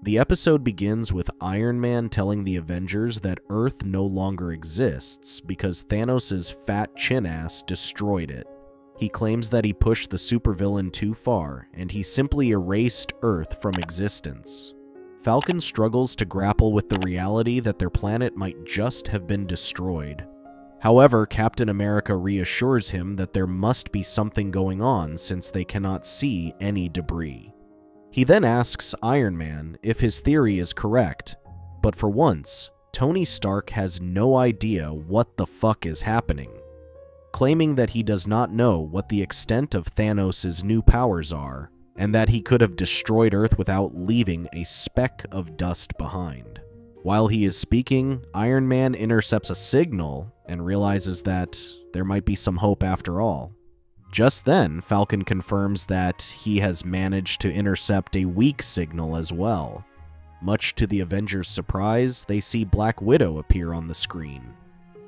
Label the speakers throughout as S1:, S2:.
S1: The episode begins with Iron Man telling the Avengers that Earth no longer exists because Thanos' fat chin ass destroyed it. He claims that he pushed the supervillain too far, and he simply erased Earth from existence. Falcon struggles to grapple with the reality that their planet might just have been destroyed. However, Captain America reassures him that there must be something going on since they cannot see any debris. He then asks Iron Man if his theory is correct, but for once, Tony Stark has no idea what the fuck is happening, claiming that he does not know what the extent of Thanos' new powers are, and that he could have destroyed Earth without leaving a speck of dust behind. While he is speaking, Iron Man intercepts a signal and realizes that there might be some hope after all. Just then, Falcon confirms that he has managed to intercept a weak signal as well. Much to the Avengers' surprise, they see Black Widow appear on the screen.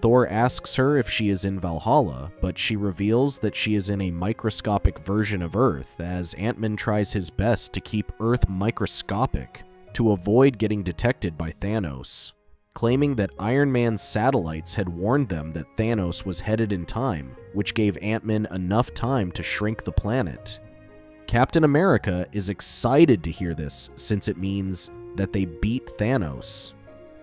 S1: Thor asks her if she is in Valhalla, but she reveals that she is in a microscopic version of Earth as Ant-Man tries his best to keep Earth microscopic to avoid getting detected by Thanos, claiming that Iron Man's satellites had warned them that Thanos was headed in time, which gave Ant-Man enough time to shrink the planet. Captain America is excited to hear this since it means that they beat Thanos,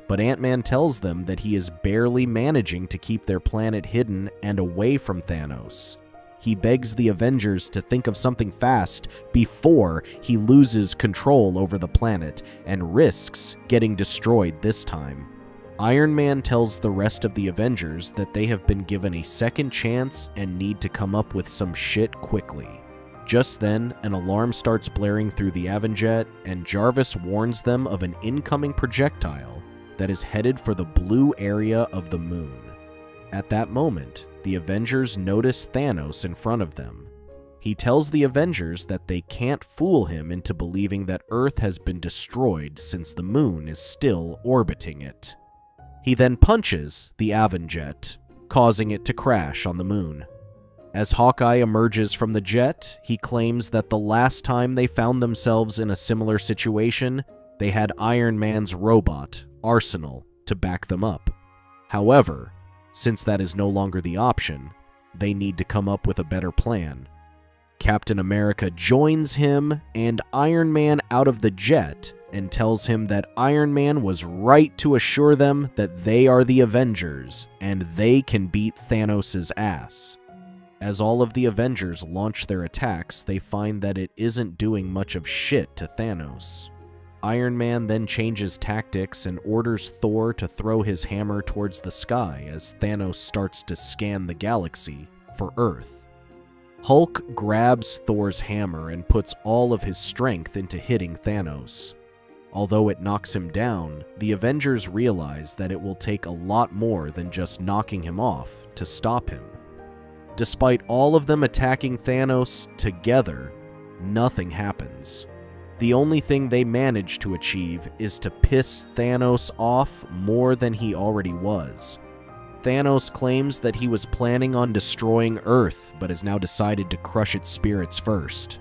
S1: but Ant-Man tells them that he is barely managing to keep their planet hidden and away from Thanos. He begs the Avengers to think of something fast before he loses control over the planet and risks getting destroyed this time. Iron Man tells the rest of the Avengers that they have been given a second chance and need to come up with some shit quickly. Just then, an alarm starts blaring through the Avenjet, and Jarvis warns them of an incoming projectile that is headed for the blue area of the moon. At that moment, the Avengers notice Thanos in front of them. He tells the Avengers that they can't fool him into believing that Earth has been destroyed since the moon is still orbiting it. He then punches the Avenjet, causing it to crash on the moon. As Hawkeye emerges from the jet, he claims that the last time they found themselves in a similar situation, they had Iron Man's robot, Arsenal, to back them up. However, since that is no longer the option, they need to come up with a better plan. Captain America joins him and Iron Man out of the jet and tells him that Iron Man was right to assure them that they are the Avengers and they can beat Thanos' ass. As all of the Avengers launch their attacks, they find that it isn't doing much of shit to Thanos. Iron Man then changes tactics and orders Thor to throw his hammer towards the sky as Thanos starts to scan the galaxy for Earth. Hulk grabs Thor's hammer and puts all of his strength into hitting Thanos. Although it knocks him down, the Avengers realize that it will take a lot more than just knocking him off to stop him. Despite all of them attacking Thanos together, nothing happens. The only thing they manage to achieve is to piss Thanos off more than he already was. Thanos claims that he was planning on destroying Earth, but has now decided to crush its spirits first.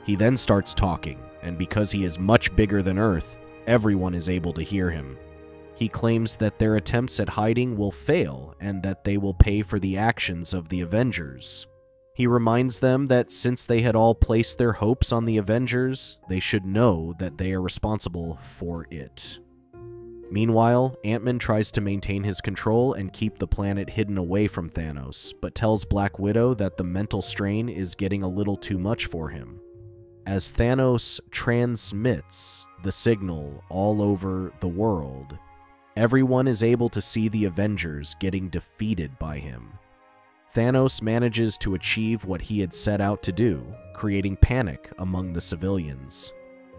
S1: He then starts talking, and because he is much bigger than Earth, everyone is able to hear him. He claims that their attempts at hiding will fail, and that they will pay for the actions of the Avengers. He reminds them that since they had all placed their hopes on the Avengers, they should know that they are responsible for it. Meanwhile, Ant-Man tries to maintain his control and keep the planet hidden away from Thanos, but tells Black Widow that the mental strain is getting a little too much for him. As Thanos transmits the signal all over the world, everyone is able to see the Avengers getting defeated by him. Thanos manages to achieve what he had set out to do, creating panic among the civilians.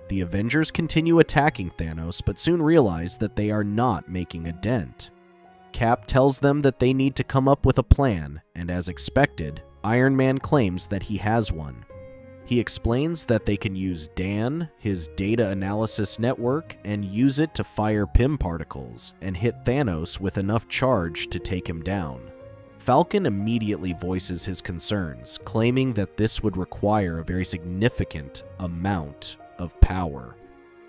S1: The Avengers continue attacking Thanos, but soon realize that they are not making a dent. Cap tells them that they need to come up with a plan, and as expected, Iron Man claims that he has one. He explains that they can use Dan, his data analysis network, and use it to fire PIM particles and hit Thanos with enough charge to take him down. Falcon immediately voices his concerns, claiming that this would require a very significant amount of power.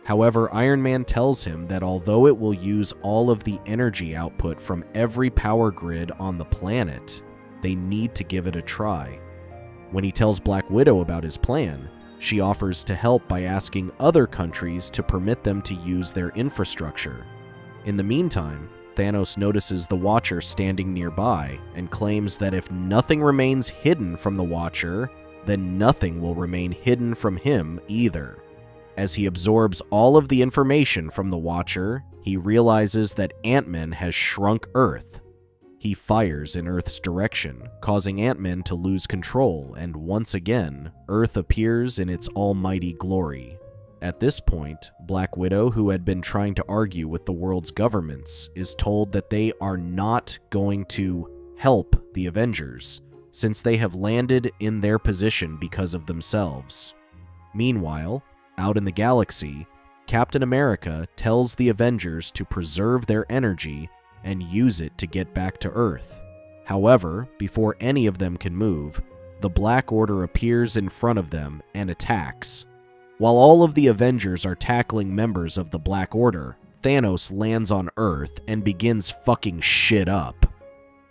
S1: However, Iron Man tells him that although it will use all of the energy output from every power grid on the planet, they need to give it a try. When he tells Black Widow about his plan, she offers to help by asking other countries to permit them to use their infrastructure. In the meantime, Thanos notices the Watcher standing nearby and claims that if nothing remains hidden from the Watcher, then nothing will remain hidden from him either. As he absorbs all of the information from the Watcher, he realizes that Ant-Man has shrunk Earth. He fires in Earth's direction, causing Ant-Man to lose control, and once again, Earth appears in its almighty glory. At this point, Black Widow, who had been trying to argue with the world's governments, is told that they are not going to help the Avengers, since they have landed in their position because of themselves. Meanwhile, out in the galaxy, Captain America tells the Avengers to preserve their energy and use it to get back to Earth. However, before any of them can move, the Black Order appears in front of them and attacks. While all of the Avengers are tackling members of the Black Order, Thanos lands on Earth and begins fucking shit up.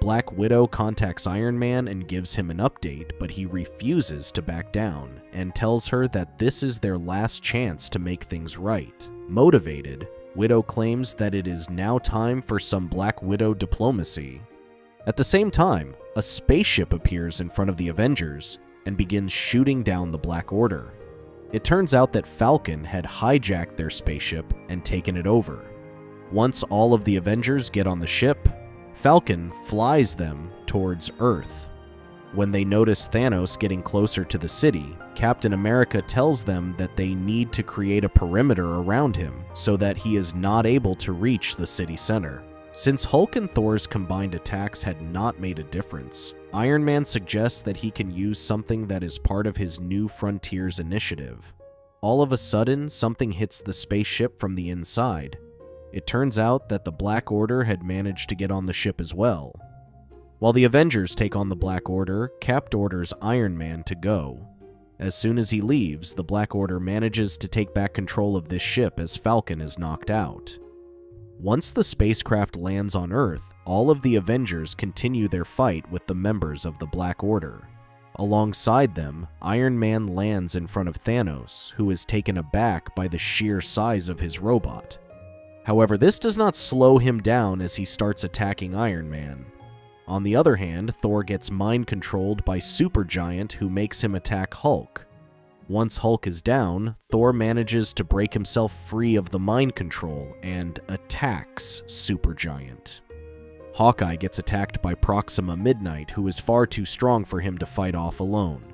S1: Black Widow contacts Iron Man and gives him an update, but he refuses to back down and tells her that this is their last chance to make things right. Motivated, Widow claims that it is now time for some Black Widow diplomacy. At the same time, a spaceship appears in front of the Avengers and begins shooting down the Black Order. It turns out that Falcon had hijacked their spaceship and taken it over. Once all of the Avengers get on the ship, Falcon flies them towards Earth. When they notice Thanos getting closer to the city, Captain America tells them that they need to create a perimeter around him so that he is not able to reach the city center. Since Hulk and Thor's combined attacks had not made a difference, Iron Man suggests that he can use something that is part of his New Frontiers initiative. All of a sudden, something hits the spaceship from the inside. It turns out that the Black Order had managed to get on the ship as well. While the Avengers take on the Black Order, Cap orders Iron Man to go. As soon as he leaves, the Black Order manages to take back control of this ship as Falcon is knocked out. Once the spacecraft lands on Earth, all of the Avengers continue their fight with the members of the Black Order. Alongside them, Iron Man lands in front of Thanos, who is taken aback by the sheer size of his robot. However, this does not slow him down as he starts attacking Iron Man. On the other hand, Thor gets mind-controlled by Supergiant, who makes him attack Hulk. Once Hulk is down, Thor manages to break himself free of the mind control and attacks Supergiant. Hawkeye gets attacked by Proxima Midnight, who is far too strong for him to fight off alone.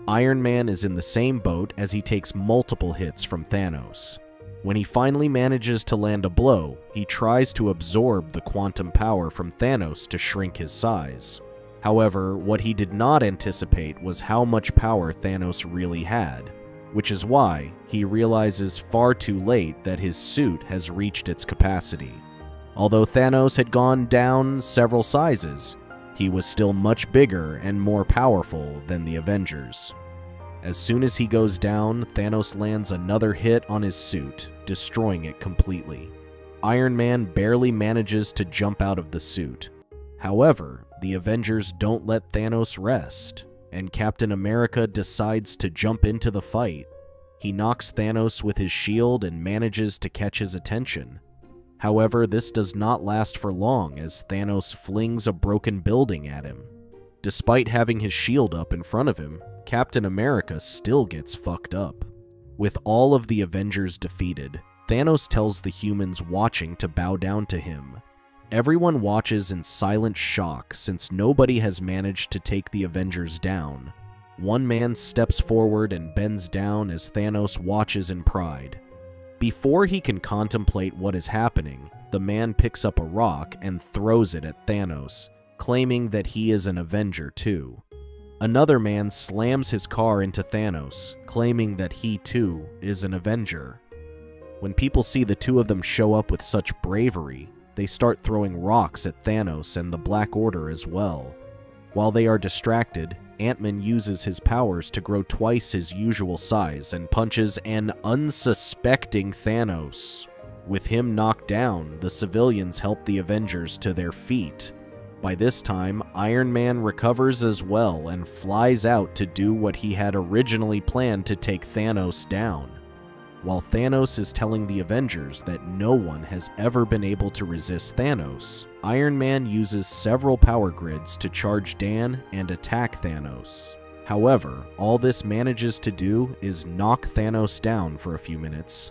S1: Iron Man is in the same boat as he takes multiple hits from Thanos. When he finally manages to land a blow, he tries to absorb the quantum power from Thanos to shrink his size. However, what he did not anticipate was how much power Thanos really had, which is why he realizes far too late that his suit has reached its capacity. Although Thanos had gone down several sizes, he was still much bigger and more powerful than the Avengers. As soon as he goes down, Thanos lands another hit on his suit, destroying it completely. Iron Man barely manages to jump out of the suit. However, the Avengers don't let Thanos rest, and Captain America decides to jump into the fight. He knocks Thanos with his shield and manages to catch his attention. However, this does not last for long as Thanos flings a broken building at him. Despite having his shield up in front of him, Captain America still gets fucked up. With all of the Avengers defeated, Thanos tells the humans watching to bow down to him. Everyone watches in silent shock since nobody has managed to take the Avengers down. One man steps forward and bends down as Thanos watches in pride. Before he can contemplate what is happening, the man picks up a rock and throws it at Thanos, claiming that he is an Avenger too. Another man slams his car into Thanos, claiming that he too is an Avenger. When people see the two of them show up with such bravery, they start throwing rocks at Thanos and the Black Order as well. While they are distracted, Ant-Man uses his powers to grow twice his usual size and punches an unsuspecting Thanos. With him knocked down, the civilians help the Avengers to their feet. By this time, Iron Man recovers as well and flies out to do what he had originally planned to take Thanos down. While Thanos is telling the Avengers that no one has ever been able to resist Thanos, Iron Man uses several power grids to charge Dan and attack Thanos. However, all this manages to do is knock Thanos down for a few minutes.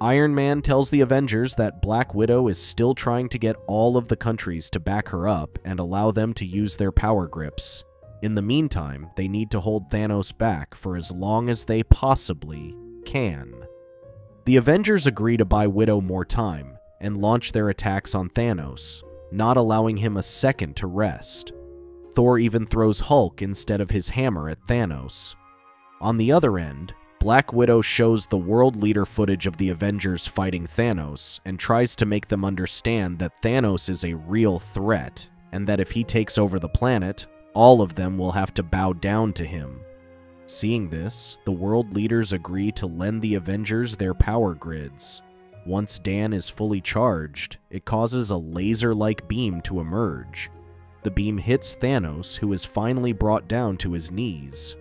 S1: Iron Man tells the Avengers that Black Widow is still trying to get all of the countries to back her up and allow them to use their power grips. In the meantime, they need to hold Thanos back for as long as they possibly can. The Avengers agree to buy Widow more time and launch their attacks on Thanos, not allowing him a second to rest. Thor even throws Hulk instead of his hammer at Thanos. On the other end, Black Widow shows the world leader footage of the Avengers fighting Thanos and tries to make them understand that Thanos is a real threat, and that if he takes over the planet, all of them will have to bow down to him. Seeing this, the world leaders agree to lend the Avengers their power grids. Once Dan is fully charged, it causes a laser-like beam to emerge. The beam hits Thanos, who is finally brought down to his knees.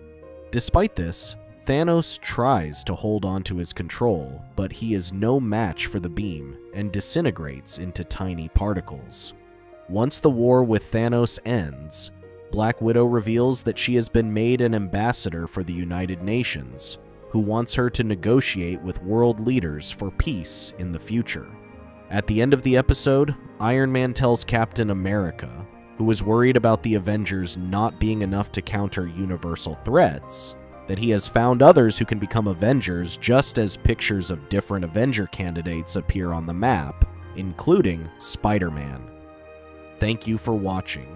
S1: Despite this, Thanos tries to hold on to his control, but he is no match for the beam and disintegrates into tiny particles. Once the war with Thanos ends, Black Widow reveals that she has been made an ambassador for the United Nations, who wants her to negotiate with world leaders for peace in the future. At the end of the episode, Iron Man tells Captain America, who is worried about the Avengers not being enough to counter universal threats, that he has found others who can become Avengers just as pictures of different Avenger candidates appear on the map, including Spider-Man. Thank you for watching.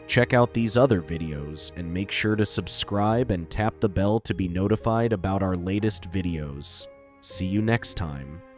S1: Check out these other videos and make sure to subscribe and tap the bell to be notified about our latest videos. See you next time.